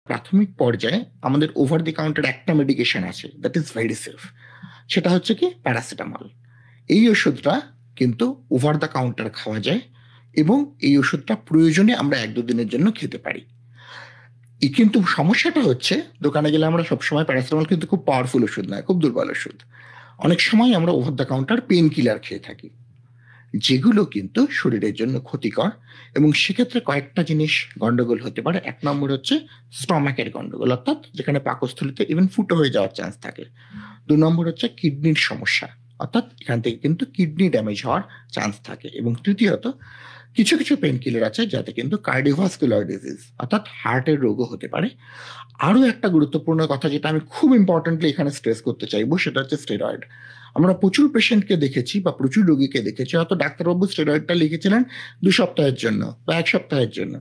প্রাথমিক পর্যায়ে আমাদের ওভার দি কাউন্টার একটা মেডিকেশন আছে দ্যাট ইজ ভেরি সেফ। সেটা হচ্ছে কি প্যারাসিটামল। এই ওষুধটা কিন্তু ওভার দ্য কাউন্টার খাওয়া যায় এবং এই ওষুধটা প্রয়োজনে আমরা ১-২ দিনের জন্য খেতে পারি। কিন্তু সমস্যাটা হচ্ছে দোকানে গেলে আমরা সবসময় প্যারাসিটামল কিন্তু খুব পাওয়ারফুল ওষুধ নয়, খুব দুর্বল ওষুধ। অনেক সময় আমরা over the counter pain killer খেয়ে থাকি। যেগুলো কিন্তু শরীরের জন্য ক্ষতিকর এবং সেক্ষেত্রে কয়েকটা জিনিস গন্ডগোল হতে পারে। ১ নম্বর হচ্ছে স্টমাকের গন্ডগোল, অর্থাৎ যেখানে পাকস্থলীতে ইভেন ফুটো হয়ে যাওয়ার চান্স থাকে। ২ নম্বর হচ্ছে কিডনির সমস্যা, অর্থাৎ এখান থেকে কিন্তু কিডনি ড্যামেজ হওয়ার চান্স থাকে এবং তৃতীয়ত কিছু, কিছু পেইন কিলার আছে যাতে কিন্তু কার্ডিওভাস্কুলার ডিজিজ অর্থাৎ হার্টের রোগও হতে পারে। আরো একটা গুরুত্বপূর্ণ কথা যেটা আমি খুব ইম্পর্টেন্টলি এখানে স্ট্রেস করতে চাইবো সেটা হচ্ছে স্টেরয়েড। আমরা প্রচুর পেশেন্টকে দেখেছি বা প্রচুর রোগীকে দেখেছি হয়তো ডাক্তারবাবু স্টেরয়েডটা লিখেছিলেন ২ সপ্তাহের জন্য বা ১ সপ্তাহের জন্য।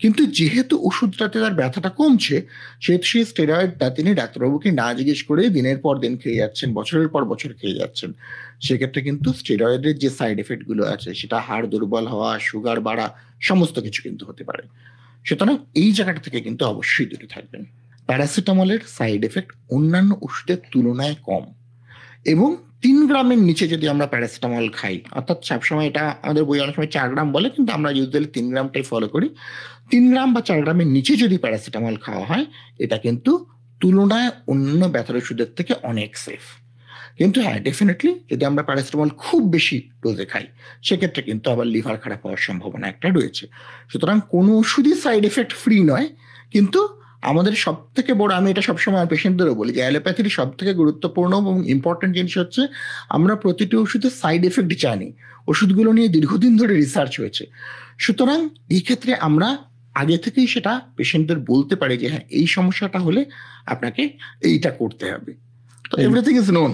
কিন্তু যেহেতু ওষুধটাতে তার ব্যথাটা কমছে সেহেতু সেই স্টেরয়েডটা তিনি ডাক্তারবাবুকে না জিজ্ঞেস করে দিনের পর দিন খেয়ে যাচ্ছেন, বছরের পর বছর খেয়ে যাচ্ছেন। সেক্ষেত্রে কিন্তু স্টেরয়েডের যে সাইড এফেক্ট গুলো আছে সেটা হাড় দুর্বল হওয়া, সুগার বাড়া সমস্ত কিছু কিন্তু হতে পারে। সুতরাং এই জায়গাটা থেকে কিন্তু অবশ্যই দূরে থাকবেন। প্যারাসিটামলের সাইড এফেক্ট অন্যান্য ওষুধের তুলনায় কম এবং ৩ গ্রামের নিচে যদি আমরা প্যারাসিটামল খাই, অর্থাৎ সবসময় এটা আমাদের বই অনেক সময় ৪ গ্রাম বলে কিন্তু আমরা ইউজুয়ালি ৩ গ্রামটাই ফলো করি। ৩ গ্রাম বা ৪ গ্রামের নিচে যদি প্যারাসিটামল খাওয়া হয় এটা কিন্তু তুলনায় অন্যান্য ব্যথার ওষুধের থেকে অনেক সেফ। কিন্তু হ্যাঁ, ডেফিনিটলি যদি আমরা প্যারাসিটামল খুব বেশি ডোজে খাই সেক্ষেত্রে কিন্তু আবার লিভার খারাপ হওয়ার সম্ভাবনা একটা রয়েছে। সুতরাং কোনো ওষুধই সাইড এফেক্ট ফ্রি নয়, কিন্তু আমাদের সবথেকে বড়, আমি এটা সবসময় আমার পেশেন্টদেরও বলি যে অ্যালোপ্যাথির সবথেকে গুরুত্বপূর্ণ এবং ইম্পর্টেন্ট জিনিস হচ্ছে আমরা প্রতিটি ওষুধের সাইড এফেক্ট জানি। ওষুধগুলো নিয়ে দীর্ঘদিন ধরে রিসার্চ হয়েছে। সুতরাং এই ক্ষেত্রে আমরা আগে থেকেই সেটা পেশেন্টদের বলতে পারি যে হ্যাঁ এই সমস্যাটা হলে আপনাকে এইটা করতে হবে। তো এভরিথিং ইজ নোন।